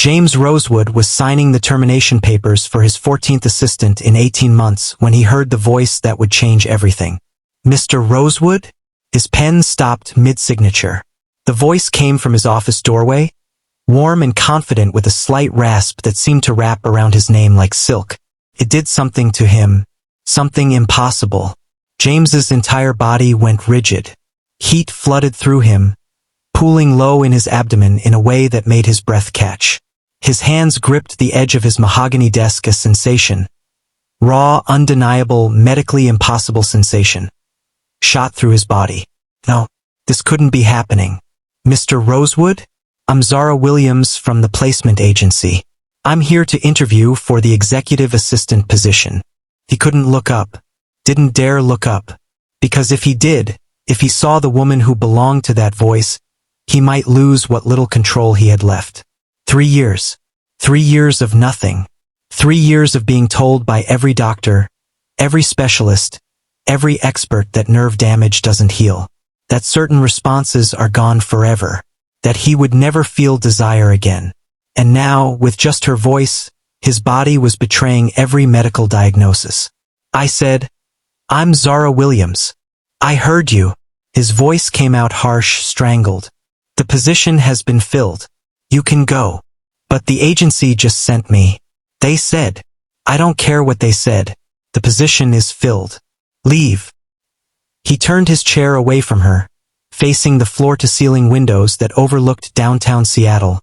James Rosewood was signing the termination papers for his 14th assistant in 18 months when he heard the voice that would change everything. "Mr. Rosewood?" His pen stopped mid-signature. The voice came from his office doorway, warm and confident with a slight rasp that seemed to wrap around his name like silk. It did something to him, something impossible. James's entire body went rigid. Heat flooded through him, pooling low in his abdomen in a way that made his breath catch. His hands gripped the edge of his mahogany desk, a sensation. Raw, undeniable, medically impossible sensation. Shot through his body. No, this couldn't be happening. "Mr. Rosewood? I'm Zara Williams from the placement agency. I'm here to interview for the executive assistant position." He couldn't look up. Didn't dare look up. Because if he did, if he saw the woman who belonged to that voice, he might lose what little control he had left. 3 years. 3 years of nothing. 3 years of being told by every doctor, every specialist, every expert that nerve damage doesn't heal, that certain responses are gone forever, that he would never feel desire again. And now, with just her voice, his body was betraying every medical diagnosis. "I said, I'm Zara Williams. I heard you." His voice came out harsh, strangled. "The position has been filled. You can go. But the agency just sent me. They said, I don't care what they said. The position is filled. Leave." He turned his chair away from her, facing the floor-to-ceiling windows that overlooked downtown Seattle,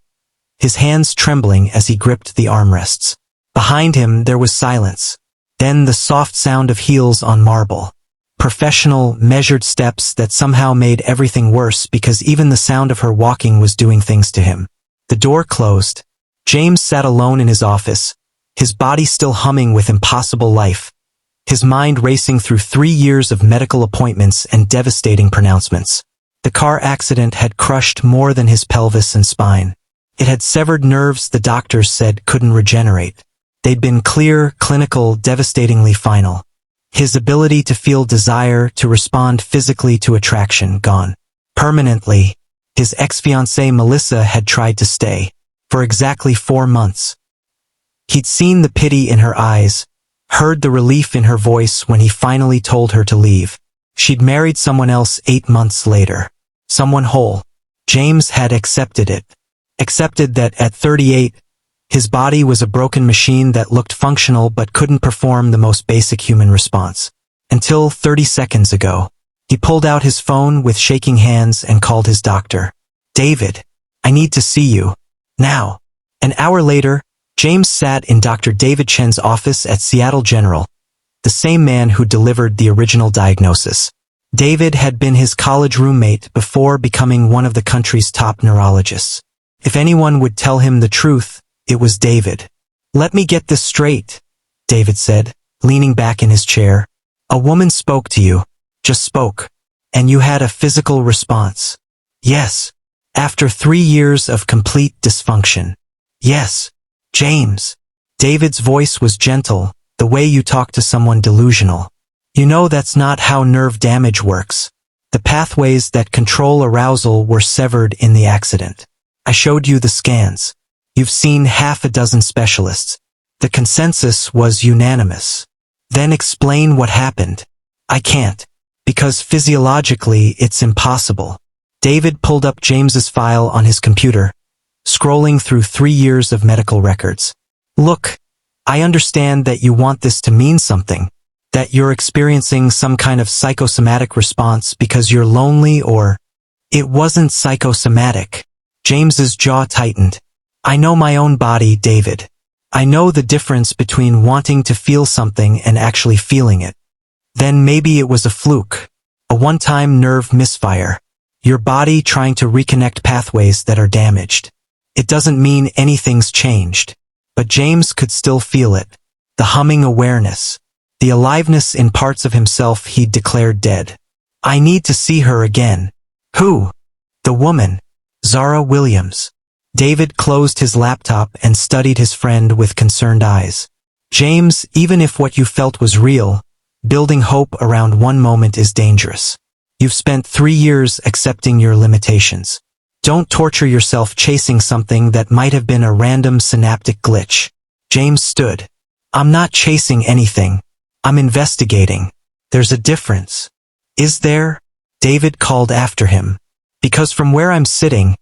his hands trembling as he gripped the armrests. Behind him there was silence, then the soft sound of heels on marble. Professional, measured steps that somehow made everything worse because even the sound of her walking was doing things to him. The door closed. James sat alone in his office, his body still humming with impossible life, his mind racing through 3 years of medical appointments and devastating pronouncements. The car accident had crushed more than his pelvis and spine. It had severed nerves the doctors said couldn't regenerate. They'd been clear, clinical, devastatingly final. His ability to feel desire, to respond physically to attraction, gone. Permanently. His ex-fiancée Melissa had tried to stay. For exactly 4 months. He'd seen the pity in her eyes, heard the relief in her voice when he finally told her to leave. She'd married someone else 8 months later. Someone whole. James had accepted it. Accepted that at 38, his body was a broken machine that looked functional but couldn't perform the most basic human response. Until 30 seconds ago. He pulled out his phone with shaking hands and called his doctor. "David, I need to see you. Now." An hour later, James sat in Dr. David Chen's office at Seattle General, the same man who delivered the original diagnosis. David had been his college roommate before becoming one of the country's top neurologists. If anyone would tell him the truth, it was David. "Let me get this straight," David said, leaning back in his chair. "A woman spoke to you, just spoke, and you had a physical response." "Yes." "After 3 years of complete dysfunction." "Yes." "James." David's voice was gentle, the way you talk to someone delusional. "You know that's not how nerve damage works. The pathways that control arousal were severed in the accident. I showed you the scans. You've seen half a dozen specialists. The consensus was unanimous. Then explain what happened." "I can't. Because physiologically it's impossible." David pulled up James's file on his computer, scrolling through 3 years of medical records. "Look, I understand that you want this to mean something, that you're experiencing some kind of psychosomatic response because you're lonely or—" "It wasn't psychosomatic." James's jaw tightened. "I know my own body, David. I know the difference between wanting to feel something and actually feeling it. Then maybe it was a fluke, a one-time nerve misfire. Your body trying to reconnect pathways that are damaged. It doesn't mean anything's changed." But James could still feel it. The humming awareness. The aliveness in parts of himself he'd declared dead. "I need to see her again." "Who?" "The woman. Zara Williams." David closed his laptop and studied his friend with concerned eyes. "James, even if what you felt was real, building hope around one moment is dangerous. You've spent 3 years accepting your limitations. Don't torture yourself chasing something that might have been a random synaptic glitch. James stood. I'm not chasing anything. I'm investigating. There's a difference. Is there? David called after him. Because from where I'm sitting,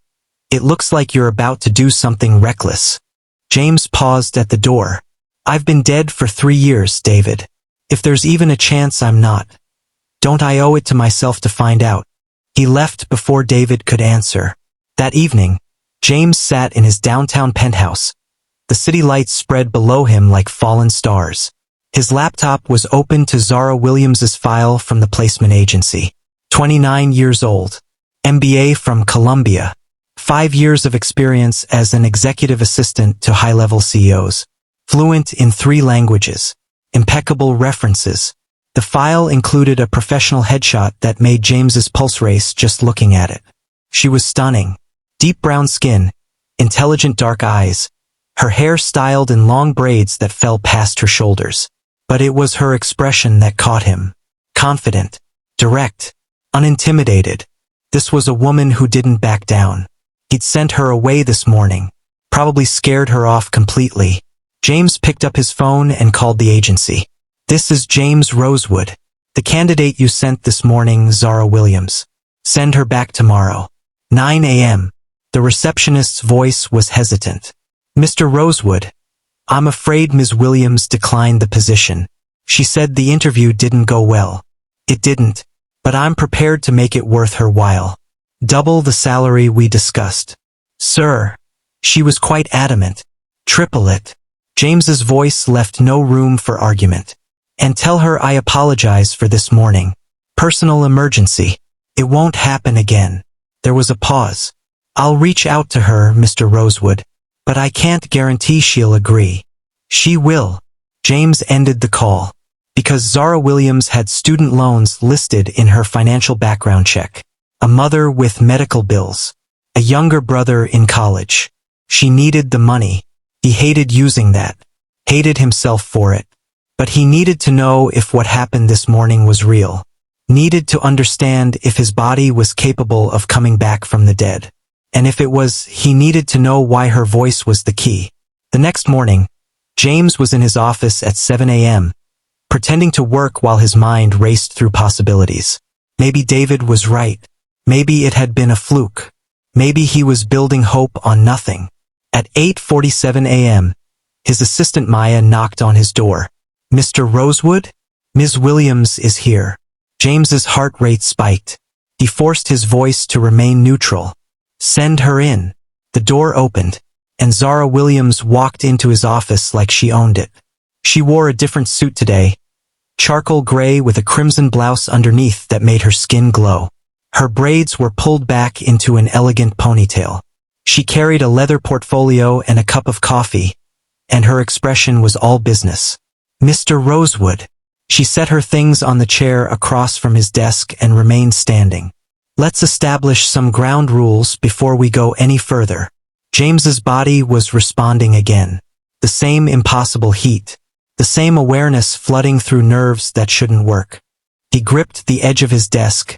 it looks like you're about to do something reckless. James paused at the door. I've been dead for 3 years, David. If there's even a chance I'm not, don't I owe it to myself to find out? He left before David could answer. That evening, James sat in his downtown penthouse. The city lights spread below him like fallen stars. His laptop was open to Zara Williams's file from the placement agency. 29 years old. MBA from Columbia. 5 years of experience as an executive assistant to high-level CEOs. Fluent in 3 languages. Impeccable references. The file included a professional headshot that made James's pulse race just looking at it. She was stunning. Deep brown skin, intelligent dark eyes, her hair styled in long braids that fell past her shoulders. But it was her expression that caught him. Confident, direct, unintimidated. This was a woman who didn't back down. He'd sent her away this morning, probably scared her off completely. James picked up his phone and called the agency. This is James Rosewood, the candidate you sent this morning, Zara Williams. Send her back tomorrow. 9 a.m. The receptionist's voice was hesitant. Mr. Rosewood, I'm afraid Ms. Williams declined the position. She said the interview didn't go well. It didn't, but I'm prepared to make it worth her while. Double the salary we discussed. Sir. She was quite adamant. Triple it. James's voice left no room for argument. And tell her I apologize for this morning. Personal emergency. It won't happen again. There was a pause. I'll reach out to her, Mr. Rosewood, but I can't guarantee she'll agree. She will. James ended the call. Because Zara Williams had student loans listed in her financial background check. A mother with medical bills. A younger brother in college. She needed the money. He hated using that. Hated himself for it. But he needed to know if what happened this morning was real. Needed to understand if his body was capable of coming back from the dead. And if it was, he needed to know why her voice was the key. The next morning, James was in his office at 7 a.m., pretending to work while his mind raced through possibilities. Maybe David was right. Maybe it had been a fluke. Maybe he was building hope on nothing. At 8:47 a.m., his assistant Maya knocked on his door. Mr. Rosewood? Ms. Williams is here. James's heart rate spiked. He forced his voice to remain neutral. Send her in. The door opened, and Zara Williams walked into his office like she owned it. She wore a different suit today, charcoal gray with a crimson blouse underneath that made her skin glow. Her braids were pulled back into an elegant ponytail. She carried a leather portfolio and a cup of coffee, and her expression was all business. Mr. Rosewood. She set her things on the chair across from his desk and remained standing. Let's establish some ground rules before we go any further. James's body was responding again. The same impossible heat. The same awareness flooding through nerves that shouldn't work. He gripped the edge of his desk,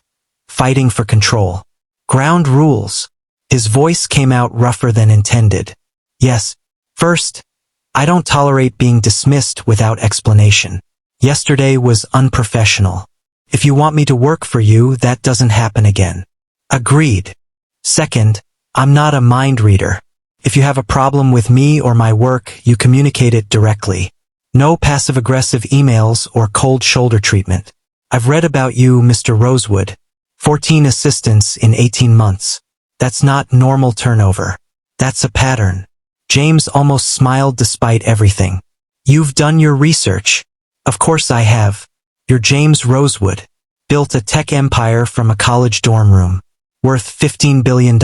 fighting for control. Ground rules. His voice came out rougher than intended. Yes. First, I don't tolerate being dismissed without explanation. Yesterday was unprofessional. If you want me to work for you, that doesn't happen again. Agreed. Second, I'm not a mind reader. If you have a problem with me or my work, you communicate it directly. No passive-aggressive emails or cold shoulder treatment. I've read about you, Mr. Rosewood. 14 assistants in 18 months. That's not normal turnover. That's a pattern. James almost smiled despite everything. You've done your research. Of course I have. You're James Rosewood. Built a tech empire from a college dorm room. Worth $15 billion.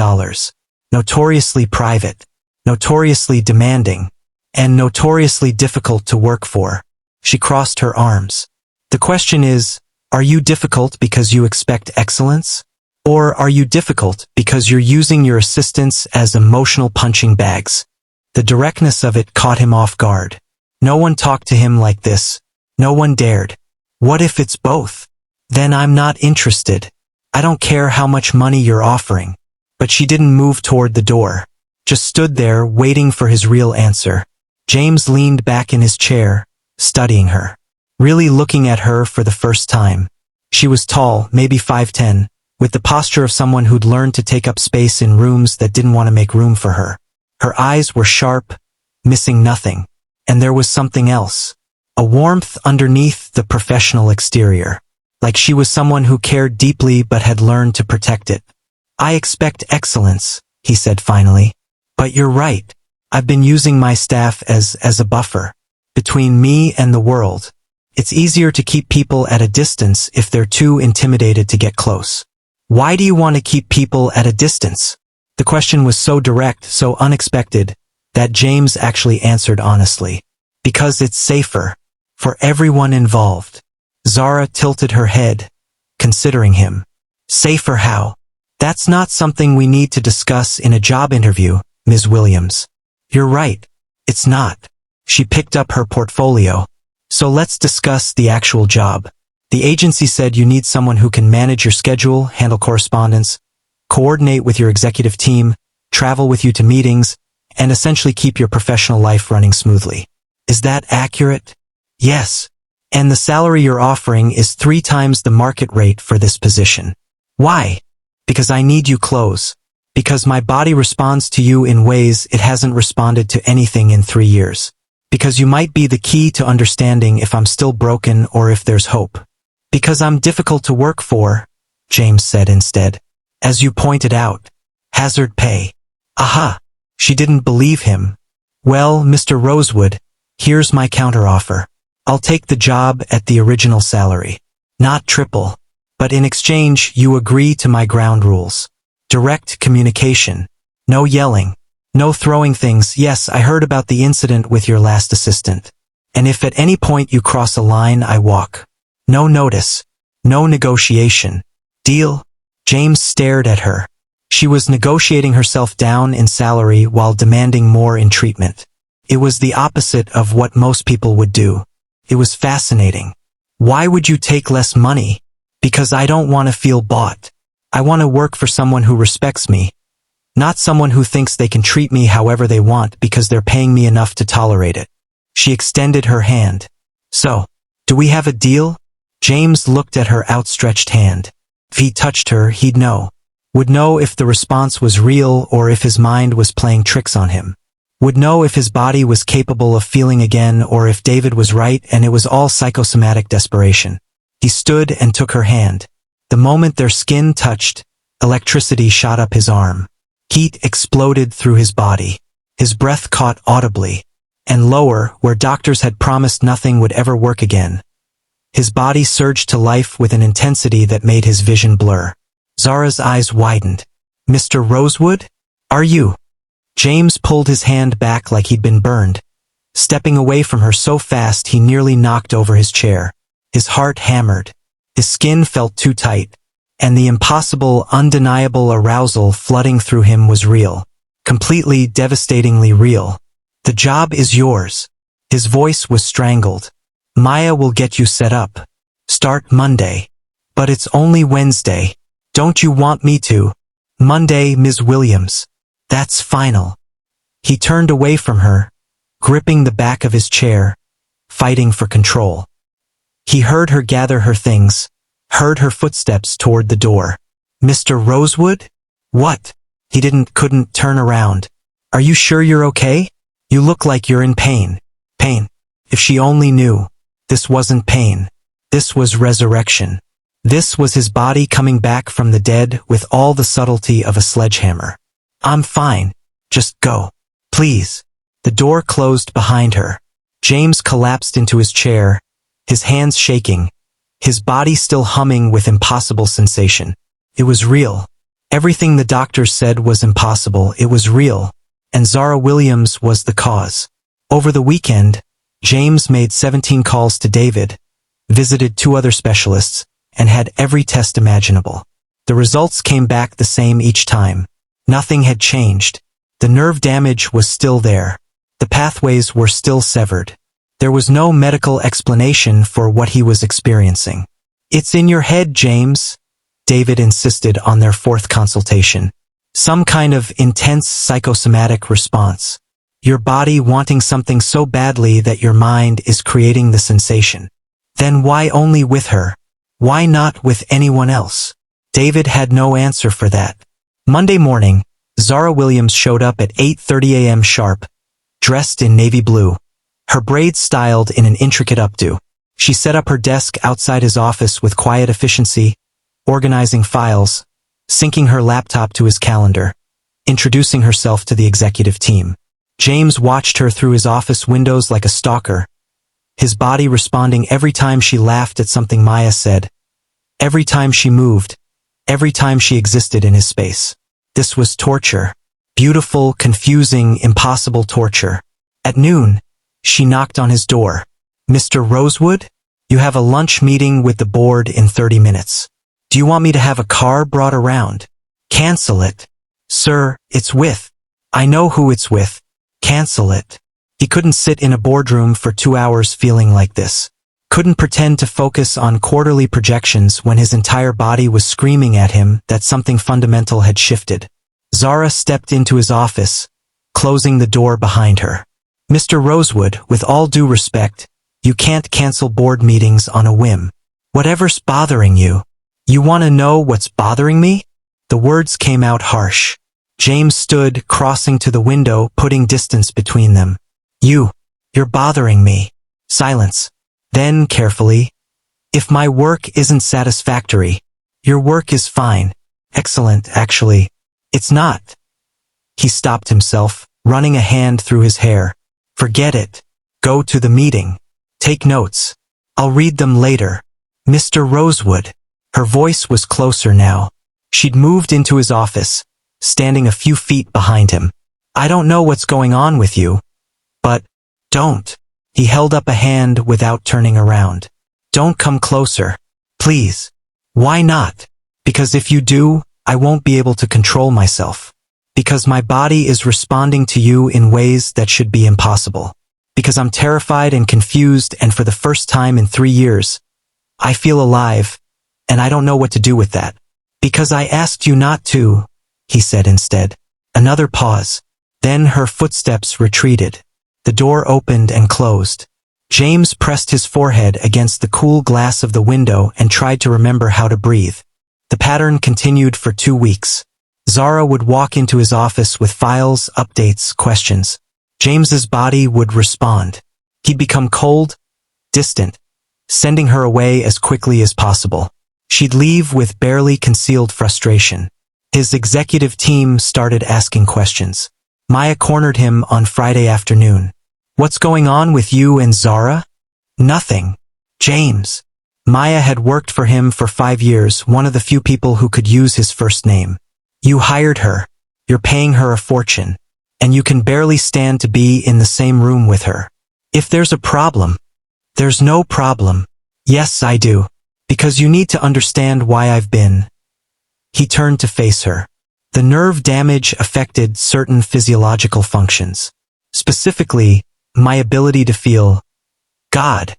Notoriously private. Notoriously demanding. And notoriously difficult to work for. She crossed her arms. The question is, are you difficult because you expect excellence? Or are you difficult because you're using your assistants as emotional punching bags? The directness of it caught him off guard. No one talked to him like this. No one dared. What if it's both? Then I'm not interested. I don't care how much money you're offering. But she didn't move toward the door, just stood there waiting for his real answer. James leaned back in his chair, studying her, really looking at her for the first time. She was tall, maybe 5'10", with the posture of someone who'd learned to take up space in rooms that didn't want to make room for her. Her eyes were sharp, missing nothing. And there was something else. A warmth underneath the professional exterior. Like she was someone who cared deeply but had learned to protect it. "I expect excellence," he said finally. "But you're right. I've been using my staff as a buffer. Between me and the world. It's easier to keep people at a distance if they're too intimidated to get close." "Why do you want to keep people at a distance?" The question was so direct, so unexpected, that James actually answered honestly. "Because it's safer. For everyone involved." Zara tilted her head, considering him. "Safer how?" "That's not something we need to discuss in a job interview, Ms. Williams." "You're right. It's not." She picked up her portfolio. "So let's discuss the actual job. The agency said you need someone who can manage your schedule, handle correspondence, coordinate with your executive team, travel with you to meetings, and essentially keep your professional life running smoothly. Is that accurate?" "Yes. And the salary you're offering is 3 times the market rate for this position." "Why?" "Because I need you close. Because my body responds to you in ways it hasn't responded to anything in 3 years. Because you might be the key to understanding if I'm still broken or if there's hope. Because I'm difficult to work for," James said instead. "As you pointed out. Hazard pay." Aha! She didn't believe him. "Well, Mr. Rosewood, here's my counteroffer. I'll take the job at the original salary. Not triple. But in exchange, you agree to my ground rules. Direct communication. No yelling. No throwing things. Yes, I heard about the incident with your last assistant. And if at any point you cross a line, I walk. No notice. No negotiation. Deal?" James stared at her. She was negotiating herself down in salary while demanding more in treatment. It was the opposite of what most people would do. It was fascinating. "Why would you take less money?" "Because I don't want to feel bought. I want to work for someone who respects me. Not someone who thinks they can treat me however they want because they're paying me enough to tolerate it." She extended her hand. "So, do we have a deal?" James looked at her outstretched hand. If he touched her, he'd know. Would know if the response was real or if his mind was playing tricks on him. Would know if his body was capable of feeling again or if David was right and it was all psychosomatic desperation. He stood and took her hand. The moment their skin touched, electricity shot up his arm. Heat exploded through his body. His breath caught audibly. And lower, where doctors had promised nothing would ever work again. His body surged to life with an intensity that made his vision blur. Zara's eyes widened. "Mr. Rosewood? Are you?" James pulled his hand back like he'd been burned, stepping away from her so fast he nearly knocked over his chair. His heart hammered. His skin felt too tight, and the impossible, undeniable arousal flooding through him was real. Completely, devastatingly real. "The job is yours." His voice was strangled. "Maya will get you set up. Start Monday." "But it's only Wednesday. Don't you want me to?" "Monday, Ms. Williams. That's final." He turned away from her, gripping the back of his chair, fighting for control. He heard her gather her things, heard her footsteps toward the door. "Mr. Rosewood? What?" He couldn't turn around. "Are you sure you're okay? You look like you're in pain." Pain. If she only knew. This wasn't pain. This was resurrection. This was his body coming back from the dead with all the subtlety of a sledgehammer. "I'm fine. Just go. Please." The door closed behind her. James collapsed into his chair, his hands shaking, his body still humming with impossible sensation. It was real. Everything the doctors said was impossible. It was real. And Zara Williams was the cause. Over the weekend, James made 17 calls to David, visited 2 other specialists, and had every test imaginable. The results came back the same each time. Nothing had changed. The nerve damage was still there. The pathways were still severed. There was no medical explanation for what he was experiencing. "It's in your head, James," David insisted on their 4th consultation. Some kind of intense psychosomatic response. Your body wanting something so badly that your mind is creating the sensation. Then why only with her? Why not with anyone else? David had no answer for that. Monday morning, Zara Williams showed up at 8:30 a.m. sharp, dressed in navy blue, her braids styled in an intricate updo. She set up her desk outside his office with quiet efficiency, organizing files, syncing her laptop to his calendar, introducing herself to the executive team. James watched her through his office windows like a stalker, his body responding every time she laughed at something Maya said, every time she moved, every time she existed in his space. This was torture. Beautiful, confusing, impossible torture. At noon, she knocked on his door. Mr. Rosewood, you have a lunch meeting with the board in 30 minutes. Do you want me to have a car brought around? Cancel it. Sir, it's with. I know who it's with. Cancel it. He couldn't sit in a boardroom for 2 hours feeling like this. Couldn't pretend to focus on quarterly projections when his entire body was screaming at him that something fundamental had shifted. Zara stepped into his office, closing the door behind her. Mr. Rosewood, with all due respect, you can't cancel board meetings on a whim. Whatever's bothering you. You want to know what's bothering me? The words came out harsh. James stood, crossing to the window, putting distance between them. You're bothering me. Silence. Then, carefully, if my work isn't satisfactory, your work is fine. Excellent, actually. It's not. He stopped himself, running a hand through his hair. Forget it. Go to the meeting. Take notes. I'll read them later. Mr. Rosewood. Her voice was closer now. She'd moved into his office, standing a few feet behind him. I don't know what's going on with you, but don't. He held up a hand without turning around. Don't come closer. Please. Why not? Because if you do, I won't be able to control myself. Because my body is responding to you in ways that should be impossible. Because I'm terrified and confused, and for the first time in 3 years, I feel alive, and I don't know what to do with that. Because I asked you not to, he said instead. Another pause. Then her footsteps retreated. The door opened and closed. James pressed his forehead against the cool glass of the window and tried to remember how to breathe. The pattern continued for 2 weeks. Zara would walk into his office with files, updates, questions. James's body would respond. He'd become cold, distant, sending her away as quickly as possible. She'd leave with barely concealed frustration. His executive team started asking questions. Maya cornered him on Friday afternoon. What's going on with you and Zara? Nothing. James. Maya had worked for him for 5 years, one of the few people who could use his first name. You hired her. You're paying her a fortune. And you can barely stand to be in the same room with her. If there's a problem. There's no problem. Yes, I do. Because you need to understand why I've been. He turned to face her. The nerve damage affected certain physiological functions. Specifically, my ability to feel. God.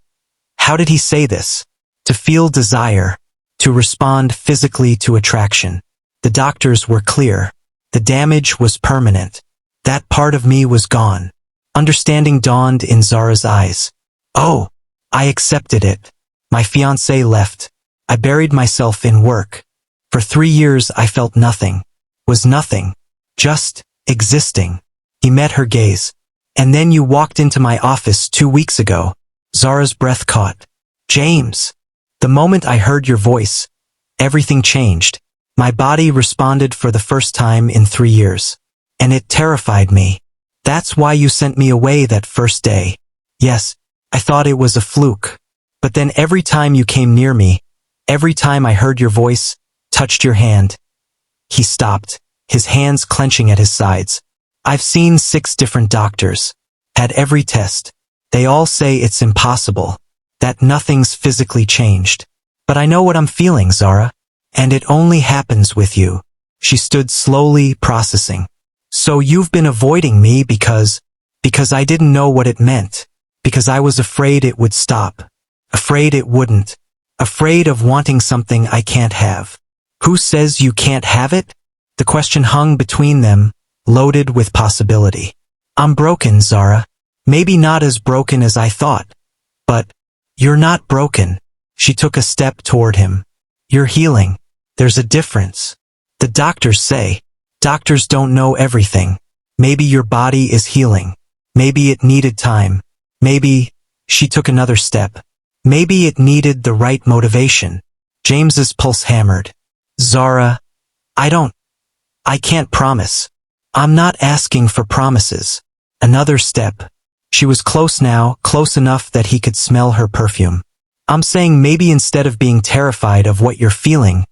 How did he say this? To feel desire. To respond physically to attraction. The doctors were clear. The damage was permanent. That part of me was gone. Understanding dawned in Zara's eyes. Oh, I accepted it. My fiancé left. I buried myself in work. For 3 years I felt nothing. Was nothing. Just existing. He met her gaze. And then you walked into my office 2 weeks ago. Zara's breath caught. James. The moment I heard your voice, everything changed. My body responded for the first time in 3 years. And it terrified me. That's why you sent me away that first day. Yes, I thought it was a fluke. But then every time you came near me, every time I heard your voice, touched your hand. He stopped, his hands clenching at his sides. I've seen 6 different doctors. Had every test. They all say it's impossible. That nothing's physically changed. But I know what I'm feeling, Zara. And it only happens with you. She stood slowly, processing. So you've been avoiding me because I didn't know what it meant. Because I was afraid it would stop. Afraid it wouldn't. Afraid of wanting something I can't have. Who says you can't have it? The question hung between them, loaded with possibility. I'm broken, Zara. Maybe not as broken as I thought. But you're not broken. She took a step toward him. You're healing. There's a difference. The doctors say. Doctors don't know everything. Maybe your body is healing. Maybe it needed time. Maybe, she took another step. Maybe it needed the right motivation. James's pulse hammered. Zara, I can't promise. I'm not asking for promises. Another step. She was close now, close enough that he could smell her perfume. I'm saying maybe instead of being terrified of what you're feeling,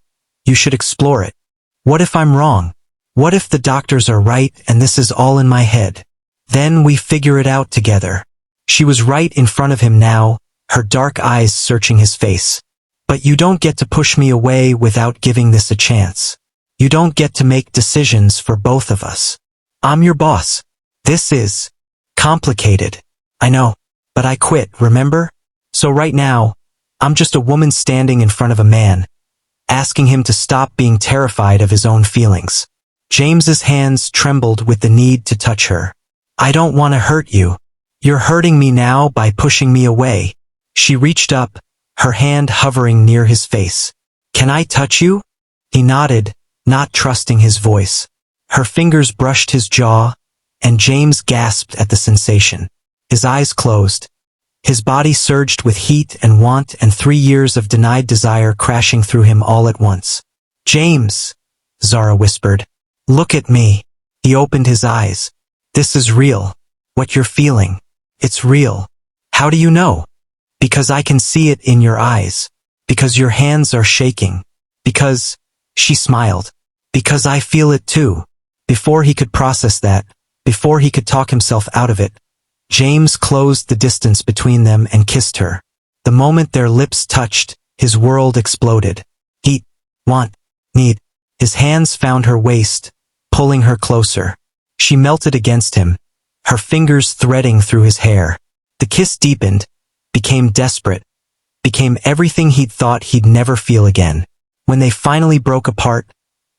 you should explore it. What if I'm wrong? What if the doctors are right and this is all in my head? Then we figure it out together. She was right in front of him now, her dark eyes searching his face. But you don't get to push me away without giving this a chance. You don't get to make decisions for both of us. I'm your boss. This is complicated. I know, but I quit, remember? So right now, I'm just a woman standing in front of a man, asking him to stop being terrified of his own feelings. James's hands trembled with the need to touch her. I don't want to hurt you. You're hurting me now by pushing me away. She reached up, her hand hovering near his face. Can I touch you? He nodded, not trusting his voice. Her fingers brushed his jaw, and James gasped at the sensation. His eyes closed. His body surged with heat and want and 3 years of denied desire crashing through him all at once. James, Zara whispered. Look at me. He opened his eyes. This is real. What you're feeling. It's real. How do you know? Because I can see it in your eyes. Because your hands are shaking. Because, she smiled. Because I feel it too. Before he could process that, before he could talk himself out of it, James closed the distance between them and kissed her. The moment their lips touched, his world exploded. Heat, want, need. His hands found her waist, pulling her closer. She melted against him, her fingers threading through his hair. The kiss deepened, became desperate, became everything he'd thought he'd never feel again. When they finally broke apart,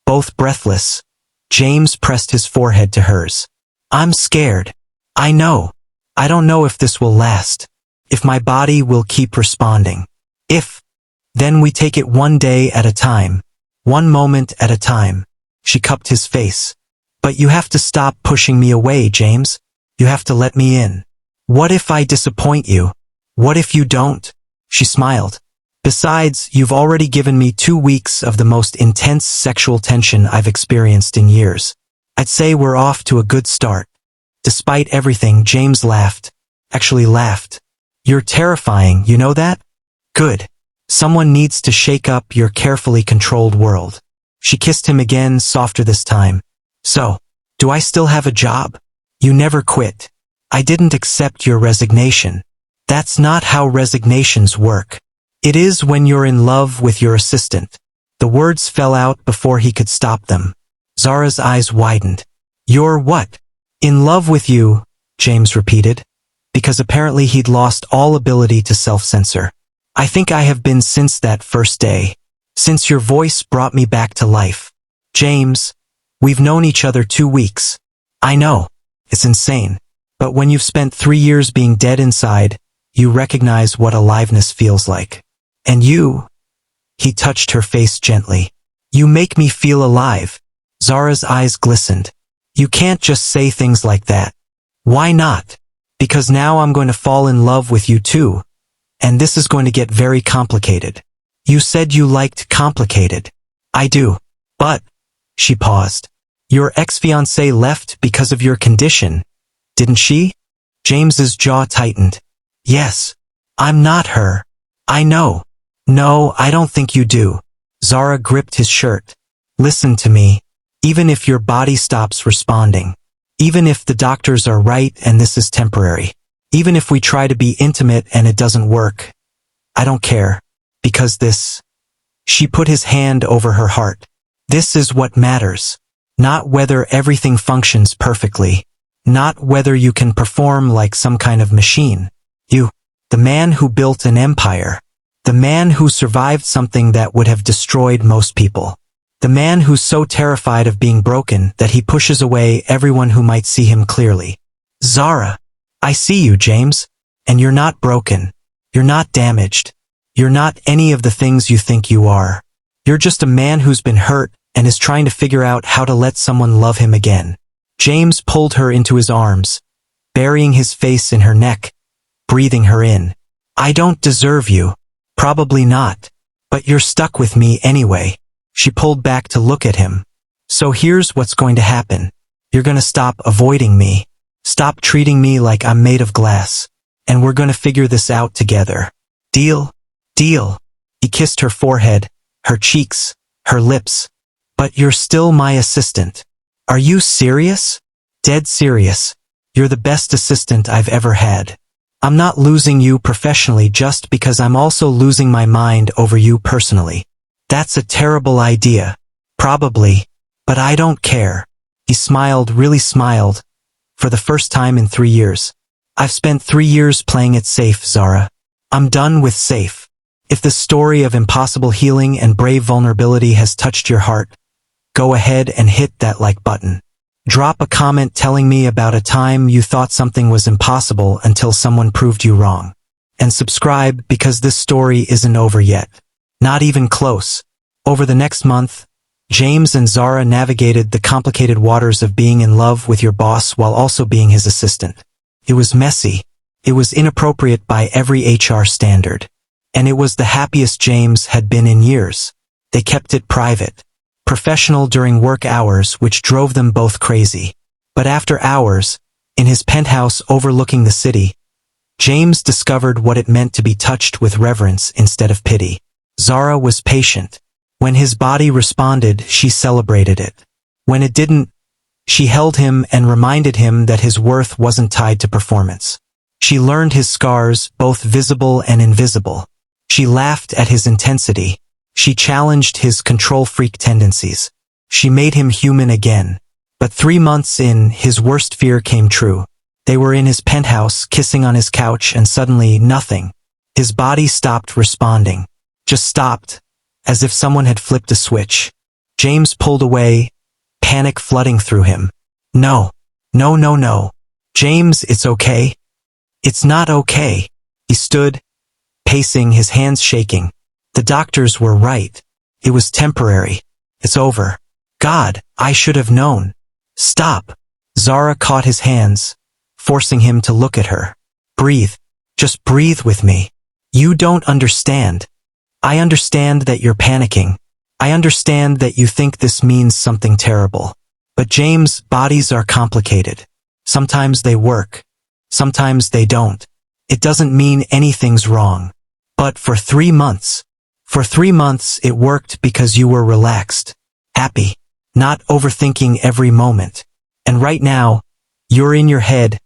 both breathless, James pressed his forehead to hers. I'm scared. I know. I don't know if this will last. If my body will keep responding. Then we take it one day at a time. One moment at a time. She cupped his face. But you have to stop pushing me away, James. You have to let me in. What if I disappoint you? What if you don't? She smiled. Besides, you've already given me 2 weeks of the most intense sexual tension I've experienced in years. I'd say we're off to a good start. Despite everything, James laughed. Actually laughed. You're terrifying, you know that? Good. Someone needs to shake up your carefully controlled world. She kissed him again, softer this time. So, do I still have a job? You never quit. I didn't accept your resignation. That's not how resignations work. It is when you're in love with your assistant. The words fell out before he could stop them. Zara's eyes widened. You're what? In love with you, James repeated, because apparently he'd lost all ability to self-censor. I think I have been since that first day. Since your voice brought me back to life. James, we've known each other 2 weeks. I know. It's insane. But when you've spent 3 years being dead inside, you recognize what aliveness feels like. And you, he touched her face gently. You make me feel alive. Zara's eyes glistened. You can't just say things like that. Why not? Because now I'm going to fall in love with you too. And this is going to get very complicated. You said you liked complicated. I do. But, she paused. Your ex-fiancée left because of your condition, didn't she? James's jaw tightened. Yes. I'm not her. I know. No, I don't think you do. Zara gripped his shirt. Listen to me. Even if your body stops responding. Even if the doctors are right and this is temporary. Even if we try to be intimate and it doesn't work. I don't care. Because this. She put his hand over her heart. This is what matters. Not whether everything functions perfectly. Not whether you can perform like some kind of machine. You. The man who built an empire. The man who survived something that would have destroyed most people. The man who's so terrified of being broken that he pushes away everyone who might see him clearly. Zara, I see you, James. And you're not broken. You're not damaged. You're not any of the things you think you are. You're just a man who's been hurt and is trying to figure out how to let someone love him again. James pulled her into his arms, burying his face in her neck, breathing her in. I don't deserve you. Probably not. But you're stuck with me anyway. She pulled back to look at him. So here's what's going to happen. You're going to stop avoiding me. Stop treating me like I'm made of glass. And we're going to figure this out together. Deal? Deal. He kissed her forehead, her cheeks, her lips. But you're still my assistant. Are you serious? Dead serious. You're the best assistant I've ever had. I'm not losing you professionally just because I'm also losing my mind over you personally. That's a terrible idea. Probably. But I don't care. He smiled, really smiled. For the first time in 3 years. I've spent 3 years playing it safe, Zara. I'm done with safe. If the story of impossible healing and brave vulnerability has touched your heart, go ahead and hit that like button. Drop a comment telling me about a time you thought something was impossible until someone proved you wrong. And subscribe because this story isn't over yet. Not even close. Over the next month, James and Zara navigated the complicated waters of being in love with your boss while also being his assistant. It was messy. It was inappropriate by every HR standard. And it was the happiest James had been in years. They kept it private. Professional during work hours, which drove them both crazy. But after hours, in his penthouse overlooking the city, James discovered what it meant to be touched with reverence instead of pity. Zara was patient. When his body responded, she celebrated it. When it didn't, she held him and reminded him that his worth wasn't tied to performance. She learned his scars, both visible and invisible. She laughed at his intensity. She challenged his control freak tendencies. She made him human again. But 3 months in, his worst fear came true. They were in his penthouse, kissing on his couch, and suddenly nothing. His body stopped responding. Just stopped, as if someone had flipped a switch. James pulled away, panic flooding through him. No. No, no, no. James, it's okay. It's not okay. He stood, pacing, his hands shaking. The doctors were right. It was temporary. It's over. God, I should have known. Stop. Zara caught his hands, forcing him to look at her. Breathe. Just breathe with me. You don't understand. I understand that you're panicking. I understand that you think this means something terrible. But James, bodies are complicated. Sometimes they work. Sometimes they don't. It doesn't mean anything's wrong. But for 3 months, it worked because you were relaxed, happy, not overthinking every moment. And right now, you're in your head,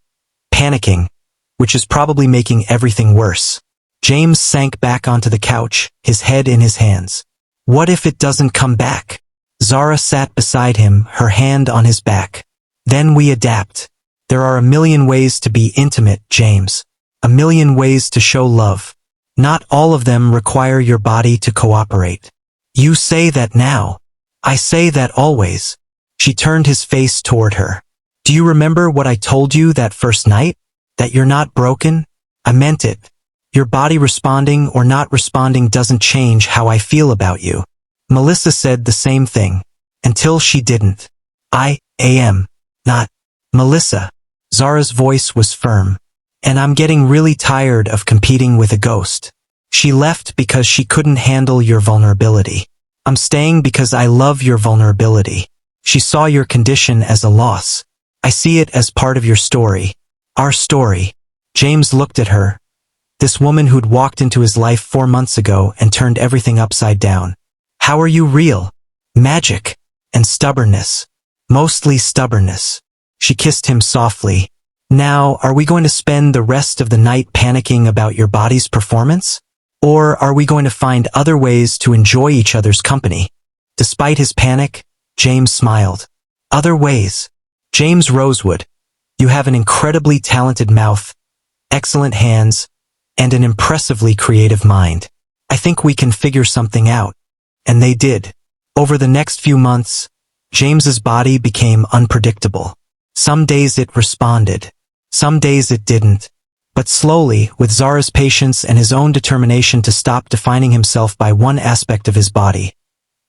panicking, which is probably making everything worse. James sank back onto the couch, his head in his hands. What if it doesn't come back? Zara sat beside him, her hand on his back. Then we adapt. There are a million ways to be intimate, James. A million ways to show love. Not all of them require your body to cooperate. You say that now. I say that always. She turned his face toward her. Do you remember what I told you that first night? That you're not broken? I meant it. Your body responding or not responding doesn't change how I feel about you. Melissa said the same thing. Until she didn't. I am not Melissa. Zara's voice was firm. And I'm getting really tired of competing with a ghost. She left because she couldn't handle your vulnerability. I'm staying because I love your vulnerability. She saw your condition as a loss. I see it as part of your story. Our story. James looked at her. This woman who'd walked into his life 4 months ago and turned everything upside down. How are you real? Magic. And stubbornness. Mostly stubbornness. She kissed him softly. Now, are we going to spend the rest of the night panicking about your body's performance? Or are we going to find other ways to enjoy each other's company? Despite his panic, James smiled. Other ways. James Rosewood, you have an incredibly talented mouth, excellent hands, and an impressively creative mind. I think we can figure something out. And they did. Over the next few months, James's body became unpredictable. Some days it responded. Some days it didn't. But slowly, with Zara's patience and his own determination to stop defining himself by one aspect of his body,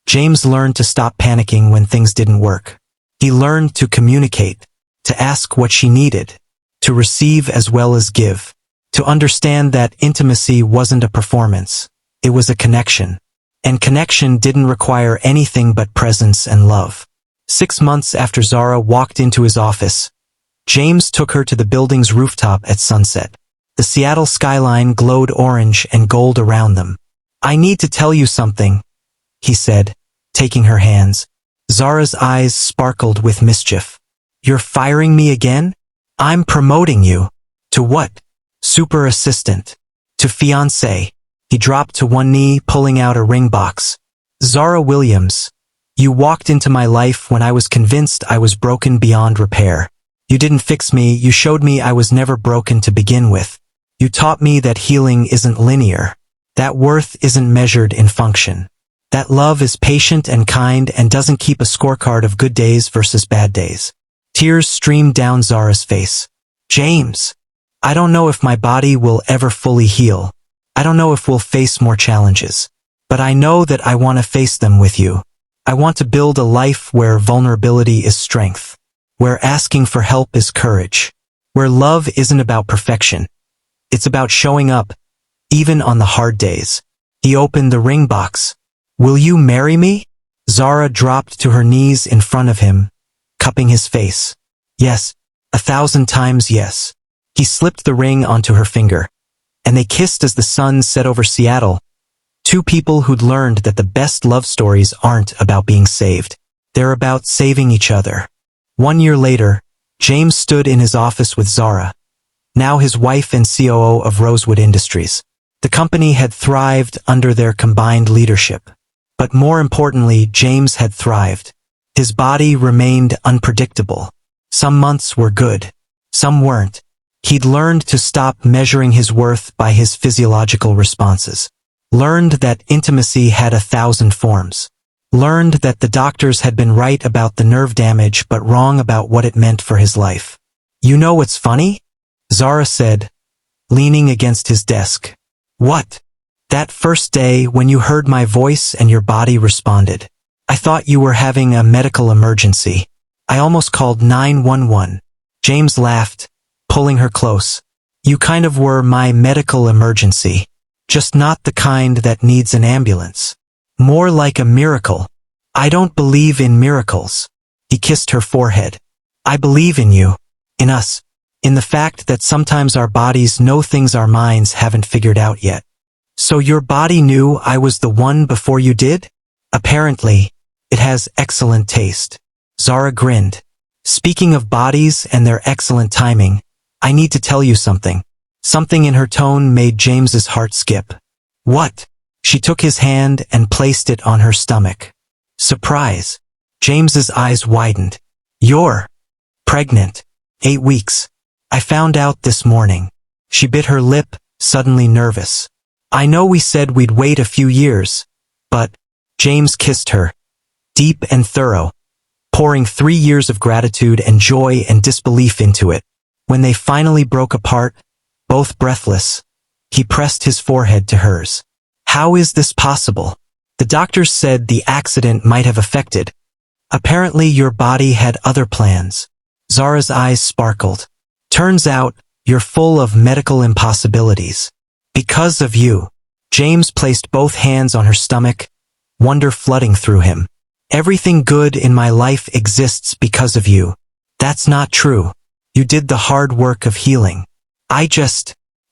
James learned to stop panicking when things didn't work. He learned to communicate, to ask what she needed, to receive as well as give, to understand that intimacy wasn't a performance, it was a connection. And connection didn't require anything but presence and love. 6 months after Zara walked into his office, James took her to the building's rooftop at sunset. The Seattle skyline glowed orange and gold around them. "I need to tell you something," he said, taking her hands. Zara's eyes sparkled with mischief. "You're firing me again? I'm promoting you." "To what?" "Super assistant." "To fiancé." He dropped to one knee, pulling out a ring box. "Zara Williams, you walked into my life when I was convinced I was broken beyond repair. You didn't fix me, you showed me I was never broken to begin with. You taught me that healing isn't linear, that worth isn't measured in function, that love is patient and kind and doesn't keep a scorecard of good days versus bad days." Tears streamed down Zara's face. "James, I don't know if my body will ever fully heal. I don't know if we'll face more challenges. But I know that I want to face them with you. I want to build a life where vulnerability is strength, where asking for help is courage, where love isn't about perfection. It's about showing up, even on the hard days." He opened the ring box. "Will you marry me?" Zara dropped to her knees in front of him, cupping his face. "Yes, 1,000 times yes." He slipped the ring onto her finger, and they kissed as the sun set over Seattle. Two people who'd learned that the best love stories aren't about being saved. They're about saving each other. 1 year later, James stood in his office with Zara, now his wife and COO of Rosewood Industries. The company had thrived under their combined leadership. But more importantly, James had thrived. His body remained unpredictable. Some months were good, some weren't. He'd learned to stop measuring his worth by his physiological responses. Learned that intimacy had 1,000 forms. Learned that the doctors had been right about the nerve damage but wrong about what it meant for his life. "You know what's funny?" Zara said, leaning against his desk. "What?" "That first day when you heard my voice and your body responded. I thought you were having a medical emergency. I almost called 911. James laughed, pulling her close. "You kind of were my medical emergency. Just not the kind that needs an ambulance. More like a miracle." "I don't believe in miracles." He kissed her forehead. "I believe in you. In us. In the fact that sometimes our bodies know things our minds haven't figured out yet." "So your body knew I was the one before you did?" "Apparently. It has excellent taste." Zara grinned. "Speaking of bodies and their excellent timing, I need to tell you something." Something in her tone made James's heart skip. "What?" She took his hand and placed it on her stomach. "Surprise." James's eyes widened. "You're pregnant. 8 weeks. I found out this morning." She bit her lip, suddenly nervous. "I know we said we'd wait a few years, but—" James kissed her, deep and thorough, pouring 3 years of gratitude and joy and disbelief into it. When they finally broke apart, both breathless, he pressed his forehead to hers. "How is this possible? The doctors said the accident might have affected. Apparently your body had other plans." Zara's eyes sparkled. "Turns out, you're full of medical impossibilities. Because of you." James placed both hands on her stomach, wonder flooding through him. "Everything good in my life exists because of you." "That's not true. You did the hard work of healing.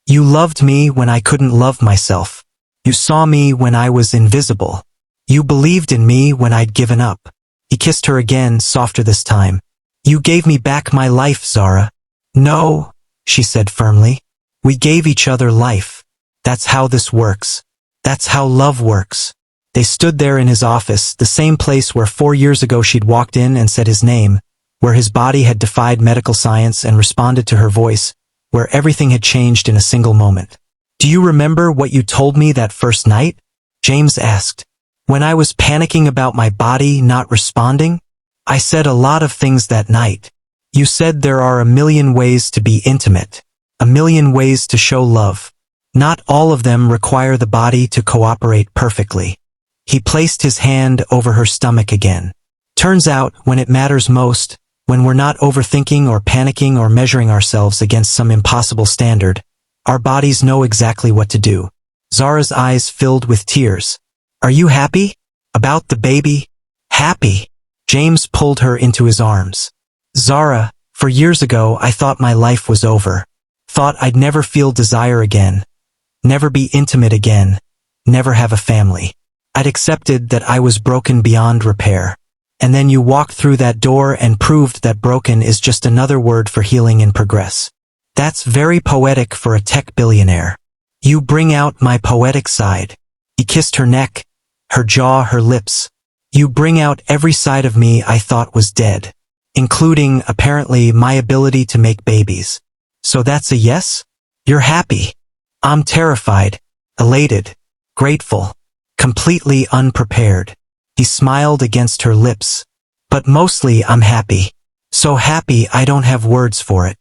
You loved me when I couldn't love myself. You saw me when I was invisible. You believed in me when I'd given up." He kissed her again, softer this time. "You gave me back my life, Zara." "No," she said firmly. "We gave each other life. That's how this works. That's how love works." They stood there in his office, the same place where 4 years ago she'd walked in and said his name, where his body had defied medical science and responded to her voice, where everything had changed in a single moment. "Do you remember what you told me that first night?" James asked. When I was panicking about my body not responding, I said a lot of things that night. You said there are a million ways to be intimate, a million ways to show love. Not all of them require the body to cooperate perfectly. He placed his hand over her stomach again. Turns out, when it matters most, when we're not overthinking or panicking or measuring ourselves against some impossible standard, our bodies know exactly what to do. Zara's eyes filled with tears. Are you happy? About the baby? Happy. James pulled her into his arms. Zara, for years ago I thought my life was over. Thought I'd never feel desire again. Never be intimate again. Never have a family. I'd accepted that I was broken beyond repair. And then you walked through that door and proved that broken is just another word for healing and progress. That's very poetic for a tech billionaire. You bring out my poetic side. He kissed her neck, her jaw, her lips. You bring out every side of me I thought was dead, including, apparently, my ability to make babies. So that's a yes? You're happy. I'm terrified, elated, grateful, completely unprepared. He smiled against her lips. But mostly I'm happy. So happy I don't have words for it.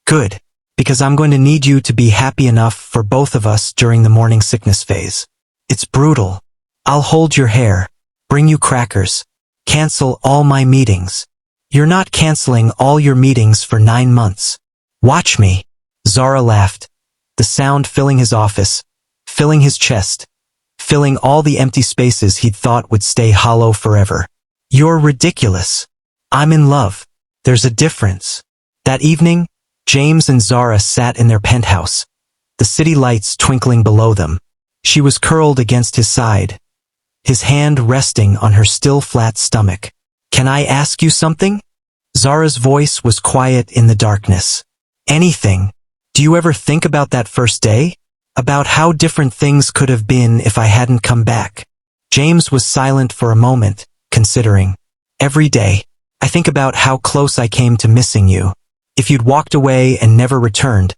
Good. Because I'm going to need you to be happy enough for both of us during the morning sickness phase. It's brutal. I'll hold your hair, bring you crackers, cancel all my meetings. You're not canceling all your meetings for 9 months. Watch me. Zara laughed, the sound filling his office, filling his chest, filling all the empty spaces he'd thought would stay hollow forever. You're ridiculous. I'm in love. There's a difference. That evening, James and Zara sat in their penthouse, the city lights twinkling below them. She was curled against his side, his hand resting on her still flat stomach. Can I ask you something? Zara's voice was quiet in the darkness. Anything. Do you ever think about that first day? About how different things could have been if I hadn't come back? James was silent for a moment, considering. Every day, I think about how close I came to missing you. If you'd walked away and never returned,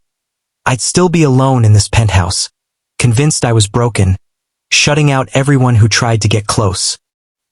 I'd still be alone in this penthouse, convinced I was broken, shutting out everyone who tried to get close.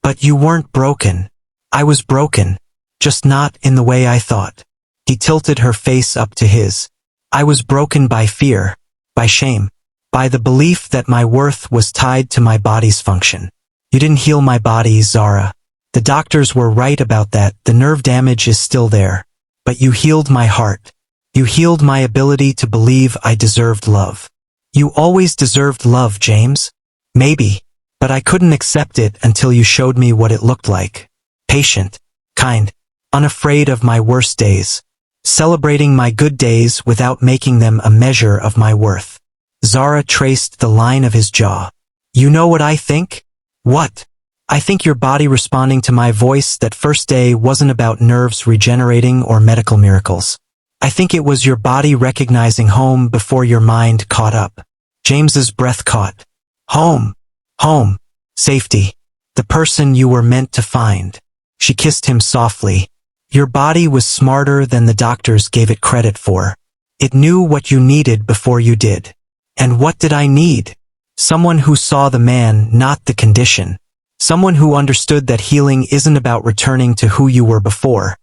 But you weren't broken. I was broken, just not in the way I thought. He tilted her face up to his. I was broken by fear, by shame, by the belief that my worth was tied to my body's function. You didn't heal my body, Zara. The doctors were right about that. The nerve damage is still there. But you healed my heart. You healed my ability to believe I deserved love. You always deserved love, James. Maybe, but I couldn't accept it until you showed me what it looked like. Patient, kind, unafraid of my worst days, celebrating my good days without making them a measure of my worth. Zara traced the line of his jaw. You know what I think? What? I think your body responding to my voice that first day wasn't about nerves regenerating or medical miracles. I think it was your body recognizing home before your mind caught up. James's breath caught. Home. Home. Safety. The person you were meant to find. She kissed him softly. Your body was smarter than the doctors gave it credit for. It knew what you needed before you did. And what did I need? Someone who saw the man, not the condition. Someone who understood that healing isn't about returning to who you were before.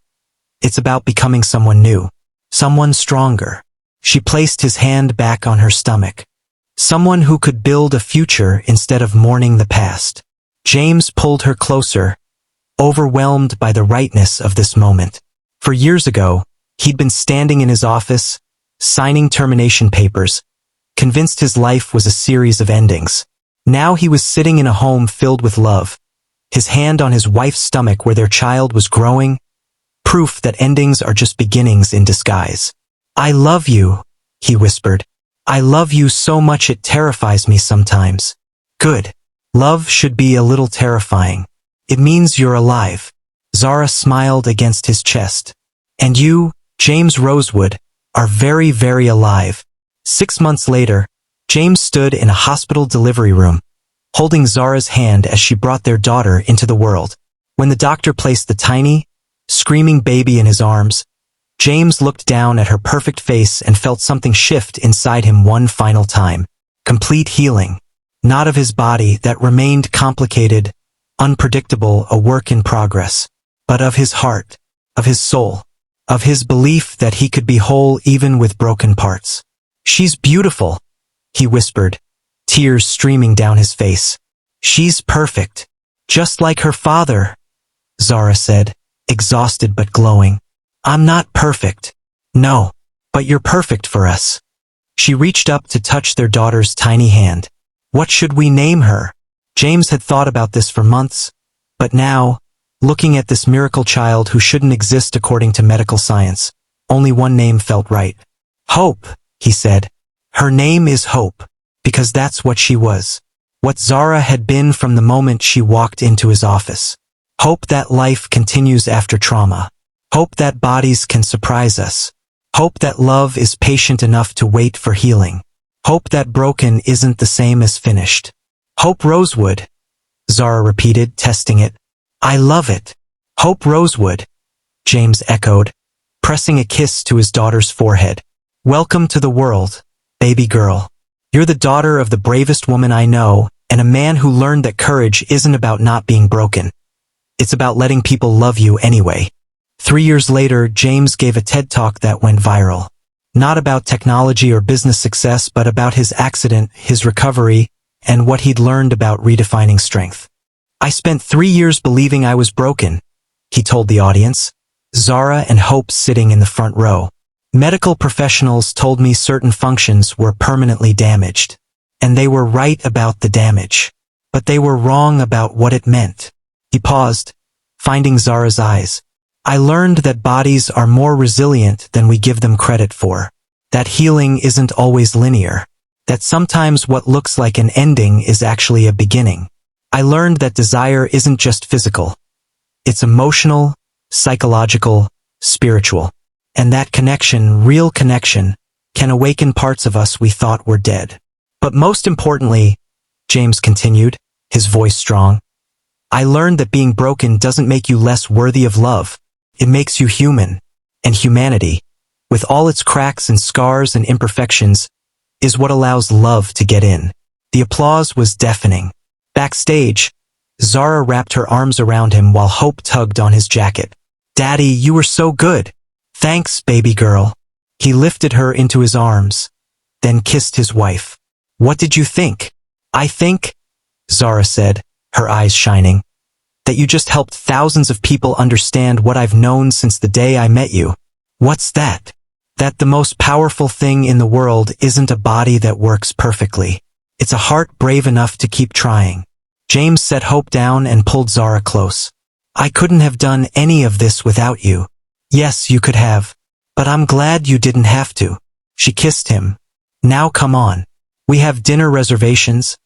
It's about becoming someone new. Someone stronger. She placed his hand back on her stomach. Someone who could build a future instead of mourning the past. James pulled her closer, overwhelmed by the rightness of this moment. For years ago, he'd been standing in his office, signing termination papers, convinced his life was a series of endings. Now he was sitting in a home filled with love, his hand on his wife's stomach where their child was growing, proof that endings are just beginnings in disguise. I love you, he whispered. I love you so much it terrifies me sometimes. Good. Love should be a little terrifying. It means you're alive. Zara smiled against his chest. And you, James Rosewood, are very, very alive. 6 months later, James stood in a hospital delivery room, holding Zara's hand as she brought their daughter into the world. When the doctor placed the tiny, screaming baby in his arms, James looked down at her perfect face and felt something shift inside him one final time. Complete healing. Not of his body that remained complicated, unpredictable, a work in progress, but of his heart, of his soul, of his belief that he could be whole even with broken parts. "She's beautiful," he whispered, tears streaming down his face. "She's perfect, just like her father," Zara said, exhausted but glowing. "I'm not perfect. No, but you're perfect for us." She reached up to touch their daughter's tiny hand. "What should we name her?" James had thought about this for months, but now, looking at this miracle child who shouldn't exist according to medical science, only one name felt right. "Hope," he said. "Her name is Hope, because that's what she was. What Zara had been from the moment she walked into his office. Hope that life continues after trauma. Hope that bodies can surprise us. Hope that love is patient enough to wait for healing. Hope that broken isn't the same as finished." "Hope Rosewood," Zara repeated, testing it. "I love it." "Hope Rosewood," James echoed, pressing a kiss to his daughter's forehead. "Welcome to the world, baby girl. You're the daughter of the bravest woman I know, and a man who learned that courage isn't about not being broken. It's about letting people love you anyway." 3 years later, James gave a TED Talk that went viral. Not about technology or business success, but about his accident, his recovery, and what he'd learned about redefining strength. "I spent 3 years believing I was broken," he told the audience, Zara and Hope sitting in the front row. "Medical professionals told me certain functions were permanently damaged. And they were right about the damage. But they were wrong about what it meant." He paused, finding Zara's eyes. "I learned that bodies are more resilient than we give them credit for. That healing isn't always linear. That sometimes what looks like an ending is actually a beginning. I learned that desire isn't just physical. It's emotional, psychological, spiritual. And that connection, real connection, can awaken parts of us we thought were dead. But most importantly," James continued, his voice strong, "I learned that being broken doesn't make you less worthy of love. It makes you human. And humanity, with all its cracks and scars and imperfections, is what allows love to get in." The applause was deafening. Backstage, Zara wrapped her arms around him while Hope tugged on his jacket. "Daddy, you were so good. Thanks, baby girl." He lifted her into his arms, then kissed his wife. "What did you think?" "I think," Zara said, her eyes shining, "that you just helped thousands of people understand what I've known since the day I met you." "What's that?" "That the most powerful thing in the world isn't a body that works perfectly. It's a heart brave enough to keep trying." James set Hope down and pulled Zara close. "I couldn't have done any of this without you." "Yes, you could have. But I'm glad you didn't have to." She kissed him. "Now come on. We have dinner reservations."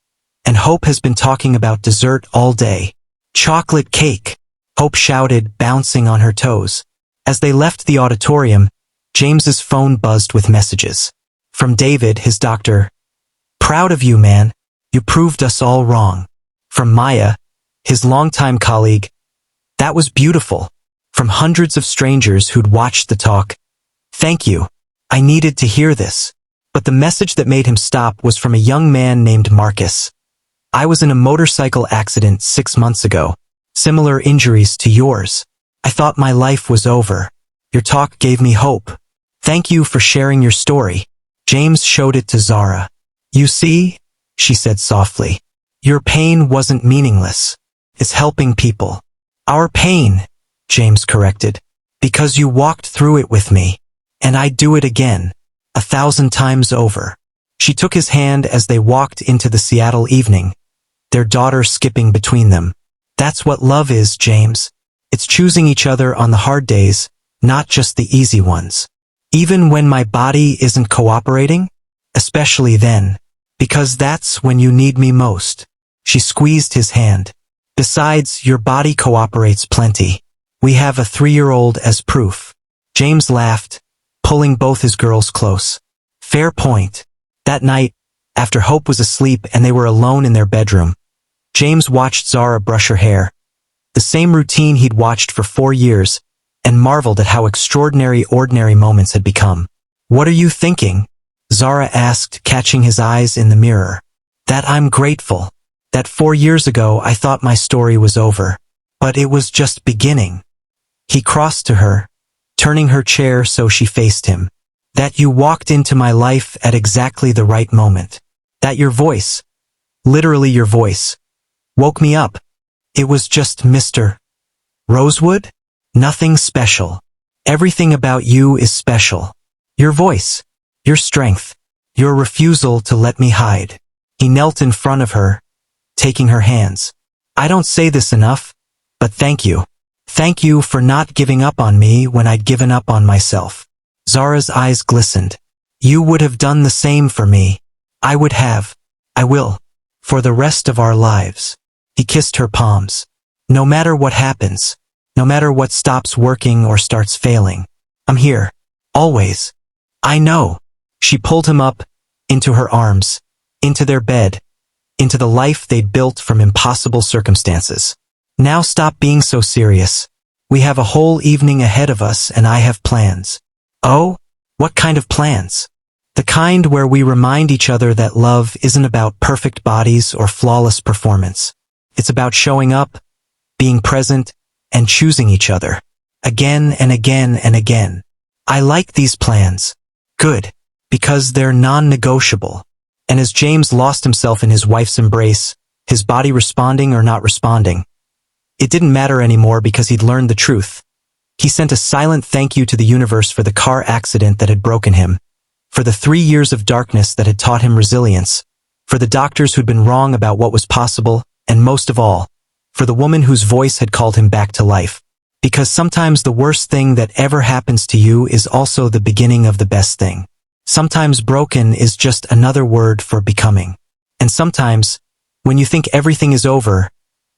And Hope has been talking about dessert all day. "Chocolate cake," Hope shouted, bouncing on her toes. As they left the auditorium, James's phone buzzed with messages. From David, his doctor. "Proud of you, man. You proved us all wrong." From Maya, his longtime colleague. "That was beautiful." From hundreds of strangers who'd watched the talk. "Thank you. I needed to hear this." But the message that made him stop was from a young man named Marcus. "I was in a motorcycle accident 6 months ago. Similar injuries to yours. I thought my life was over. Your talk gave me hope. Thank you for sharing your story." James showed it to Zara. "You see," she said softly, "your pain wasn't meaningless. It's helping people." "Our pain," James corrected, "because you walked through it with me. And I'd do it again, 1,000 times over." She took his hand as they walked into the Seattle evening, their daughter skipping between them. "That's what love is, James. It's choosing each other on the hard days, not just the easy ones. Even when my body isn't cooperating, especially then, because that's when you need me most." She squeezed his hand. "Besides, your body cooperates plenty. We have a 3-year-old as proof." James laughed, pulling both his girls close. "Fair point." That night, after Hope was asleep and they were alone in their bedroom, James watched Zara brush her hair. The same routine he'd watched for 4 years, and marveled at how extraordinary ordinary moments had become. "What are you thinking?" Zara asked, catching his eyes in the mirror. "That I'm grateful. That 4 years ago I thought my story was over. But it was just beginning. He crossed to her, turning her chair so she faced him. That you walked into my life at exactly the right moment. That your voice, literally your voice, woke me up. It was just Mr. Rosewood? Nothing special. Everything about you is special. Your voice, your strength, your refusal to let me hide. He knelt in front of her, taking her hands. I don't say this enough, but thank you. Thank you for not giving up on me when I'd given up on myself. Zara's eyes glistened. You would have done the same for me. I would have. I will. For the rest of our lives. He kissed her palms. No matter what happens, no matter what stops working or starts failing, I'm here. Always. I know. She pulled him up, into her arms, into their bed, into the life they'd built from impossible circumstances. Now stop being so serious. We have a whole evening ahead of us and I have plans. Oh? What kind of plans? The kind where we remind each other that love isn't about perfect bodies or flawless performance. It's about showing up, being present, and choosing each other. Again and again and again. I like these plans. Good. Because they're non-negotiable. And as James lost himself in his wife's embrace, his body responding or not responding, it didn't matter anymore because he'd learned the truth. He sent a silent thank you to the universe for the car accident that had broken him, for the 3 years of darkness that had taught him resilience, for the doctors who'd been wrong about what was possible, and most of all, for the woman whose voice had called him back to life. Because sometimes the worst thing that ever happens to you is also the beginning of the best thing. Sometimes broken is just another word for becoming. And sometimes, when you think everything is over,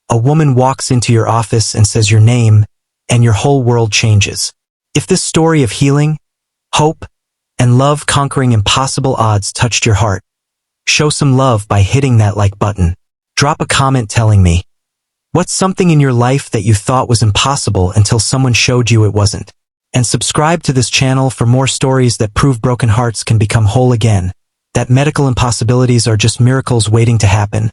a woman walks into your office and says your name, and your whole world changes. If this story of healing, hope, and love conquering impossible odds touched your heart, show some love by hitting that like button. Drop a comment telling me, what's something in your life that you thought was impossible until someone showed you it wasn't? And subscribe to this channel for more stories that prove broken hearts can become whole again, that medical impossibilities are just miracles waiting to happen,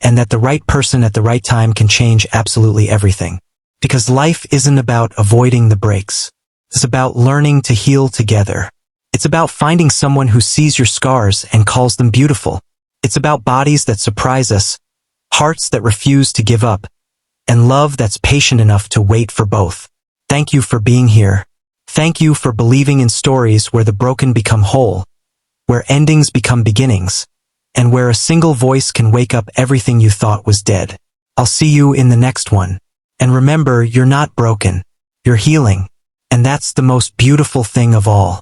and that the right person at the right time can change absolutely everything. Because life isn't about avoiding the breaks. It's about learning to heal together. It's about finding someone who sees your scars and calls them beautiful. It's about bodies that surprise us, hearts that refuse to give up, and love that's patient enough to wait for both. Thank you for being here. Thank you for believing in stories where the broken become whole, where endings become beginnings, and where a single voice can wake up everything you thought was dead. I'll see you in the next one. And remember, you're not broken. You're healing. And that's the most beautiful thing of all.